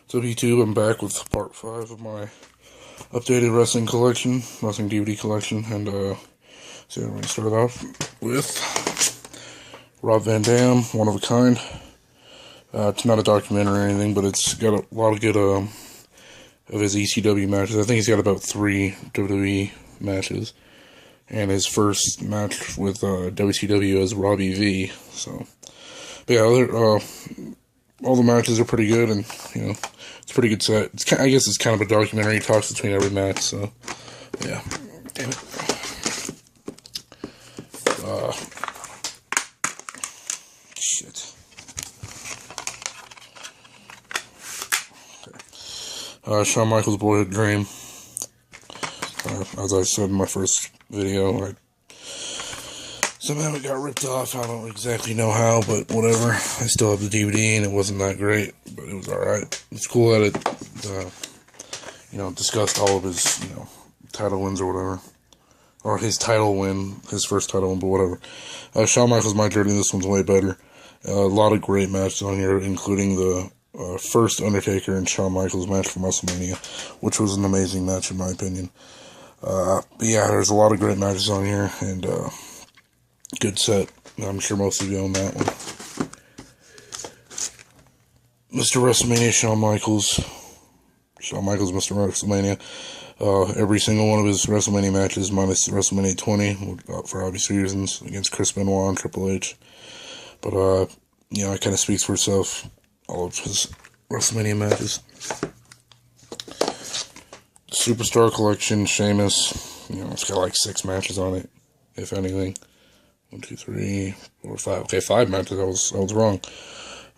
So YouTube, I'm back with part 5 of my updated wrestling collection, wrestling DVD collection, and so we're going to start off with Rob Van Dam, One of a Kind. It's not a documentary or anything, but it's got a lot of good of his ECW matches. I think he's got about 3 WWE matches, and his first match with WCW as Robbie V. So, but yeah, all the matches are pretty good, and it's a pretty good set. I guess it's kind of a documentary. He talks between every match, so yeah. Damn it. Shit. Okay. Shawn Michaels' Boyhood Dream. As I said in my first video, somehow it got ripped off. I don't exactly know how, but whatever. I still have the DVD, and it wasn't that great, but it was alright. It's cool that it, discussed all of his, title wins or whatever. Or his title win, his first title win, but whatever. Shawn Michaels' My Journey, this one's way better. A lot of great matches on here, including the first Undertaker and Shawn Michaels match from WrestleMania, which was an amazing match in my opinion. But yeah, there's a lot of great matches on here, and good set. I'm sure most of you own that one. Mr. WrestleMania, Shawn Michaels, Mr. WrestleMania. Every single one of his WrestleMania matches, minus WrestleMania 20, for obvious reasons, against Chris Benoit and Triple H. But, it kind of speaks for itself, all of his WrestleMania matches. Superstar Collection, Sheamus, it's got like 6 matches on it, if anything. 1, 2, 3, 4, 5. Okay, 5 matches. I was wrong.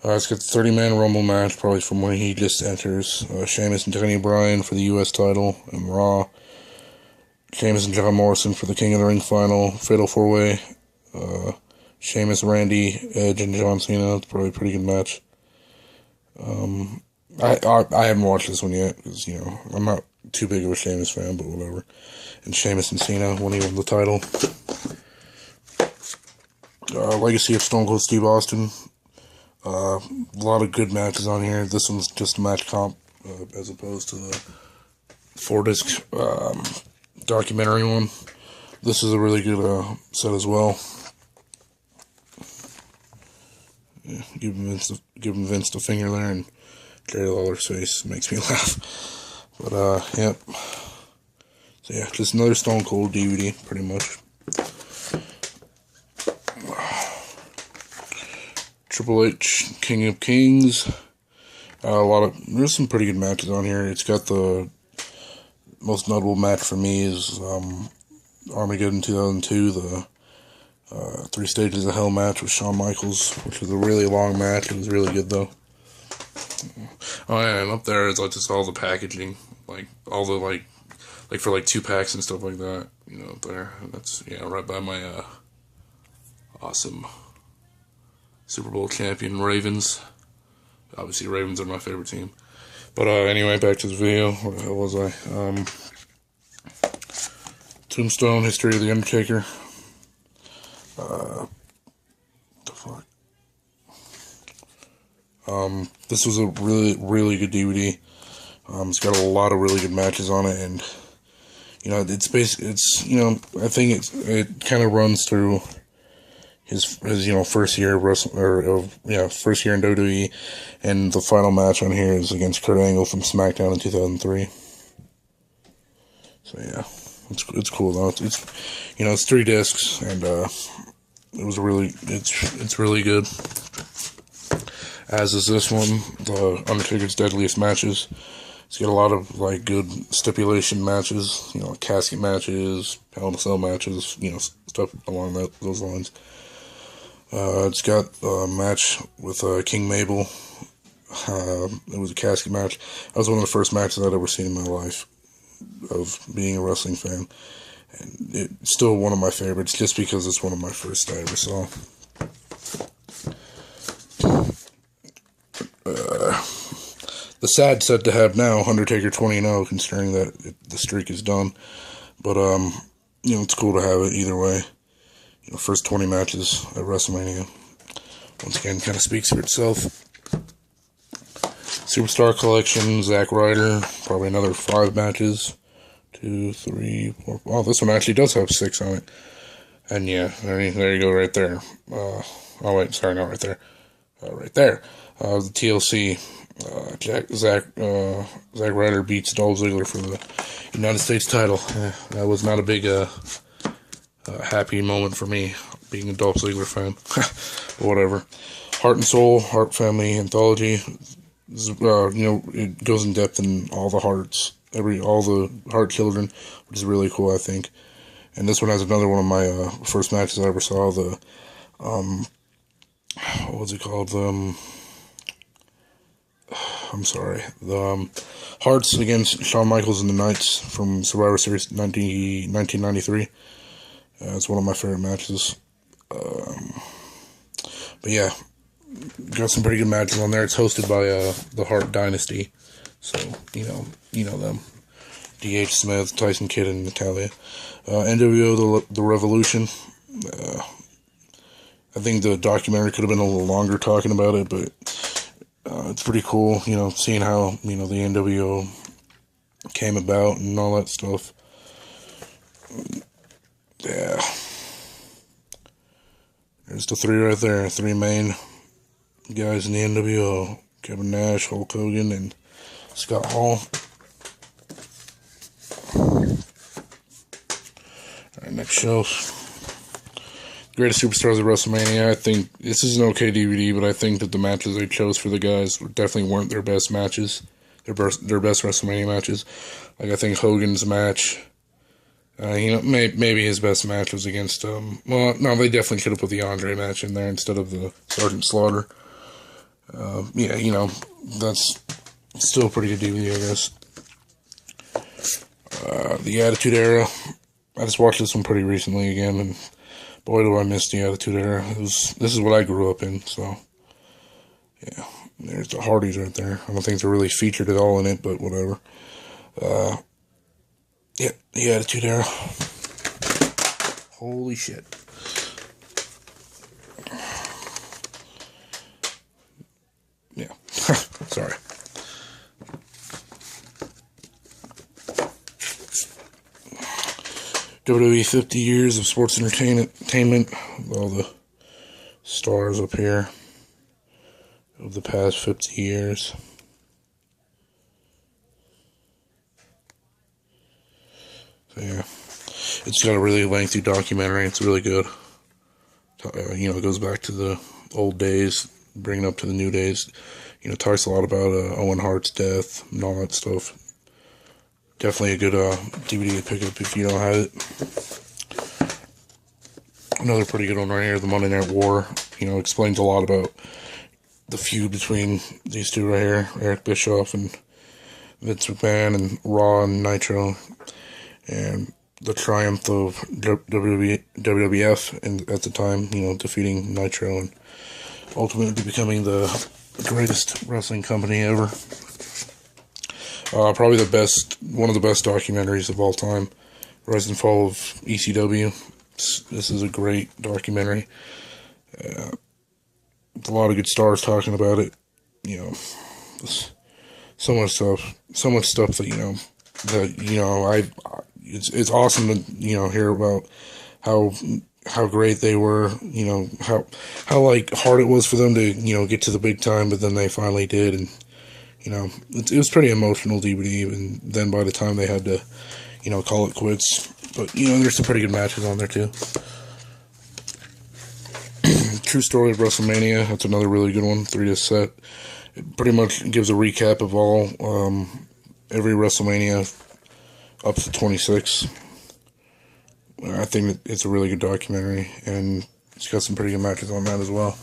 It's got the 30-man Rumble match, probably from when he just enters. Sheamus and Daniel Bryan for the U.S. title and Raw. Sheamus and John Morrison for the King of the Ring final. Fatal 4-way. Sheamus, Randy, Edge, and John Cena. It's probably a pretty good match. I haven't watched this one yet, because, I'm not too big of a Sheamus fan, but whatever. And Sheamus and Cena when he won the title. Legacy of Stone Cold Steve Austin. A lot of good matches on here. This one's just a match comp, as opposed to the 4-disc documentary one. This is a really good set as well. Yeah, give him Vince the finger there, and Jerry Lawler's face makes me laugh. But yep. So yeah, just another Stone Cold DVD, pretty much. Triple H, King of Kings. There's some pretty good matches on here. It's got the most notable match for me is Armageddon 2002, the 3 Stages of Hell match with Shawn Michaels, which was a really long match. It was really good though. Oh yeah, and up there is just all the packaging, like all the like for like 2-packs and stuff like that. Up there. That's right by my awesome Super Bowl champion Ravens. Obviously, Ravens are my favorite team. But anyway, back to the video. Where the hell was I? Tombstone, History of the Undertaker. The fuck? This was a really, really good DVD. It's got a lot of really good matches on it, and it's basically I think it kind of runs through his first year of first year in WWE, and the final match on here is against Kurt Angle from SmackDown in 2003. So yeah, it's cool though. It's 3 discs, and it's really good. As is this one, the Undertaker's Deadliest Matches. It's got a lot of good stipulation matches, casket matches, Hell in a Cell matches, stuff along those lines. It's got a match with King Mabel. It was a casket match. That was one of the first matches I'd ever seen in my life of being a wrestling fan. And it's still one of my favorites, just because it's one of my first I ever saw. The sad set to have now, Undertaker 20-0, considering that the streak is done. But, it's cool to have it either way. First 20 matches at WrestleMania. Once again, kind of speaks for itself. Superstar Collection, Zack Ryder, probably another 5 matches. 2, 3, 4. Oh, this one actually does have 6 on it. And yeah, there you go, right there. Oh wait, sorry, not right there. Right there. The TLC. Zack Ryder beats Dolph Ziggler for the United States title. That was not a big happy moment for me, being a Dolph Ziggler fan. Whatever. Heart and Soul, Hart Family Anthology. It goes in depth in all the Harts, all the Hart children, which is really cool, I think. And this one has another one of my first matches I ever saw. The what was it called? I'm sorry. The Harts against Shawn Michaels and the Knights from Survivor Series 1993. It's one of my favorite matches. But yeah, got some pretty good matches on there. It's hosted by the Hart Dynasty, so you know them. D.H. Smith, Tyson Kidd, and Natalia. NWO the Revolution. I think the documentary could have been a little longer talking about it, but it's pretty cool, seeing how, the NWO came about and all that stuff. Yeah. There's the 3 right there, 3 main guys in the NWO. Kevin Nash, Hulk Hogan, and Scott Hall. Alright, next show. Greatest Superstars of WrestleMania. I think this is an okay DVD, but I think that the matches they chose for the guys definitely weren't their best matches. Their best WrestleMania matches. Like, I think Hogan's match, maybe his best match was against, well, no, they definitely should have put the Andre match in there instead of the Sergeant Slaughter. That's still a pretty good DVD, I guess. The Attitude Era. I just watched this one pretty recently again, and boy, do I miss the Attitude Era. This is what I grew up in, so yeah. There's the Hardys right there. I don't think they're really featured at all in it, but whatever. Yeah, the Attitude Era. Holy shit. Yeah, sorry. WWE 50 years of sports entertainment. All the stars up here of the past 50 years. So yeah, it's got a really lengthy documentary. It's really good. It goes back to the old days, bringing up to the new days. Talks a lot about Owen Hart's death and all that stuff. Definitely a good DVD to pick up if you don't have it. Another pretty good one right here, the Monday Night War. Explains a lot about the feud between these two right here, Eric Bischoff and Vince McMahon, and Raw and Nitro, and the triumph of WWF at the time, defeating Nitro and ultimately becoming the greatest wrestling company ever. Probably one of the best documentaries of all time. Rise and Fall of ECW. This is a great documentary. A lot of good stars talking about it. So much stuff that it's awesome to hear about how great they were. How hard it was for them to get to the big time, but then they finally did, and it was pretty emotional DVD, and then by the time they had to, call it quits. But, there's some pretty good matches on there, too. True Story of WrestleMania, that's another really good one, 3-disc set. It pretty much gives a recap of all, every WrestleMania up to 26. I think it's a really good documentary, and it's got some pretty good matches on that as well.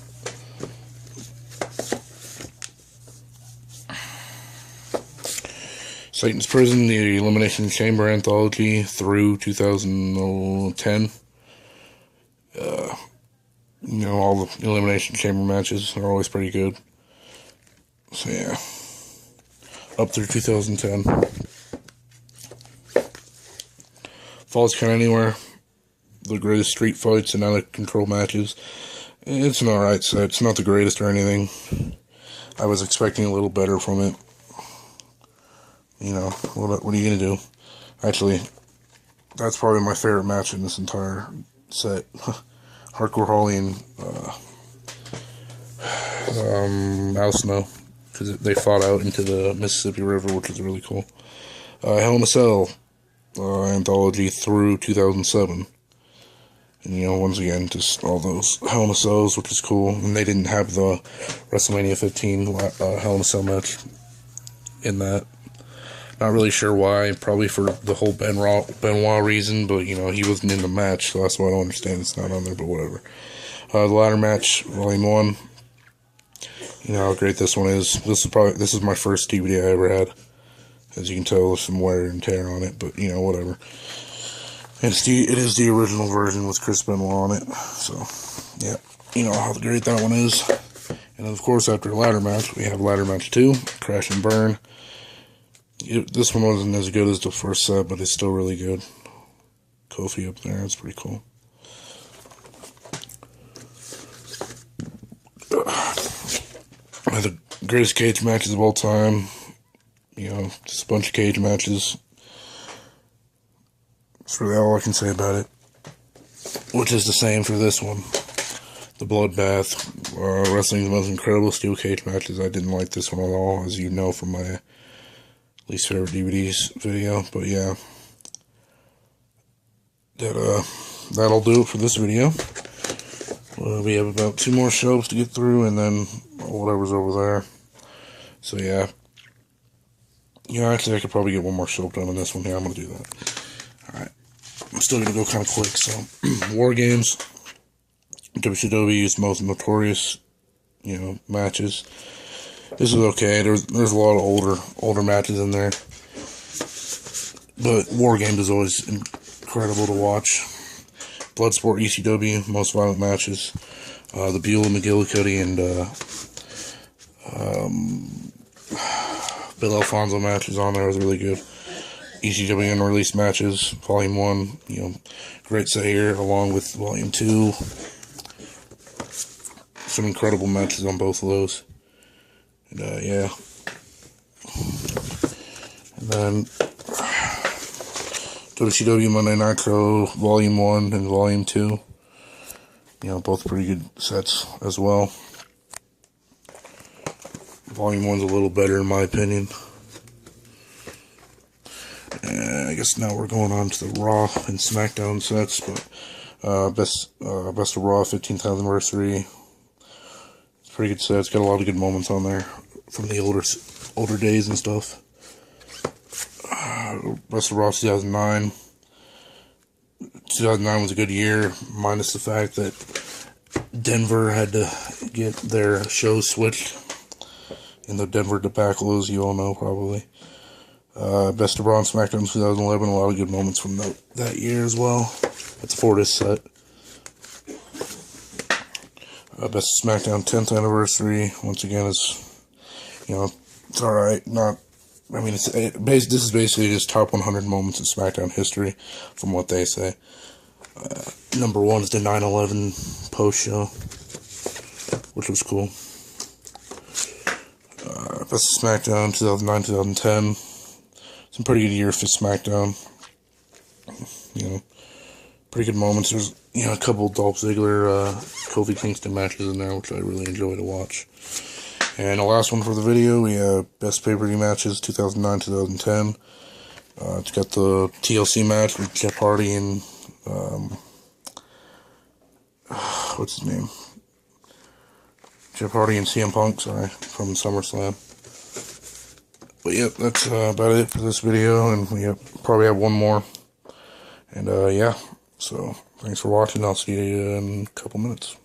Satan's Prison, the Elimination Chamber Anthology through 2010. All the Elimination Chamber matches are always pretty good. So yeah, up through 2010. Falls Count Anywhere, the greatest street fights and out of control matches. It's an alright set. It's not the greatest or anything. I was expecting a little better from it. You know, what are you going to do? Actually, that's probably my favorite match in this entire set. Hardcore Holly and Al Snow, because they fought out into the Mississippi River, which is really cool. Hell in a Cell anthology through 2007. And, you know, once again, just all those Hell in a Cells, which is cool. And they didn't have the WrestleMania 15 Hell in a Cell match in that. Not really sure why. Probably for the whole Benoit reason, but, you know, he wasn't in the match, so that's why I don't understand it's not on there, but whatever. The ladder match, Volume 1. You know how great this one is. This is my first DVD I ever had. As you can tell, there's some wear and tear on it, but, you know, whatever. And it is the original version with Chris Benoit on it. So, yeah, you know how great that one is. And, of course, after a ladder match, we have ladder match 2, Crash and Burn. This one wasn't as good as the first set, but it's still really good. Kofi up there, it's pretty cool. One of the greatest cage matches of all time. You know, just a bunch of cage matches. That's really all I can say about it. Which is the same for this one. The Bloodbath. Wrestling's most incredible steel cage matches. I didn't like this one at all, as you know from my least favorite DVDs video. But yeah. That'll do it for this video. We have about 2 more shows to get through, and then whatever's over there. So yeah. You know, actually I could probably get 1 more show done on this one. Yeah, I'm going to do that. Alright. I'm still going to go kind of quick, so. War Games. WCW's most notorious, you know, matches. This is okay. There's a lot of older matches in there. But War Games is always incredible to watch. Bloodsport ECW, most violent matches. The Beulah McGillicuddy and Bill Alfonso matches on there was really good. ECW unreleased matches, Volume 1, you know, great set here, along with Volume 2. Some incredible matches on both of those. And, yeah. And then, WCW Monday Nitro, Volume 1 and Volume 2. You know, both pretty good sets as well. Volume 1's a little better in my opinion. And I guess now we're going on to the Raw and SmackDown sets, but Best of Raw 15th Anniversary. It's a pretty good set. It's got a lot of good moments on there from the older days and stuff. Best of Raw 2009. 2009 was a good year, minus the fact that Denver had to get their show switched in the Denver debacle, as you all know probably. Best of Raw and SmackDown 2011, a lot of good moments from that year as well. That's a 4-disc set. Best of SmackDown 10th Anniversary, once again, is, you know, it's alright. I mean, this is basically just top 100 moments in SmackDown history, from what they say. Number 1 is the 9/11 post show, which was cool. Best of SmackDown 2009-2010. Some pretty good year for SmackDown. You know, pretty good moments. There's, you know, a couple Dolph Ziggler, Kofi Kingston matches in there, which I really enjoy to watch. And the last one for the video, we have Best Pay-Per-View Matches 2009-2010. It's got the TLC match with Jeff Hardy and, what's his name? Jeff Hardy and CM Punk, sorry, from SummerSlam. But yeah, that's about it for this video, and we probably have 1 more. And yeah, so thanks for watching. I'll see you in a couple minutes.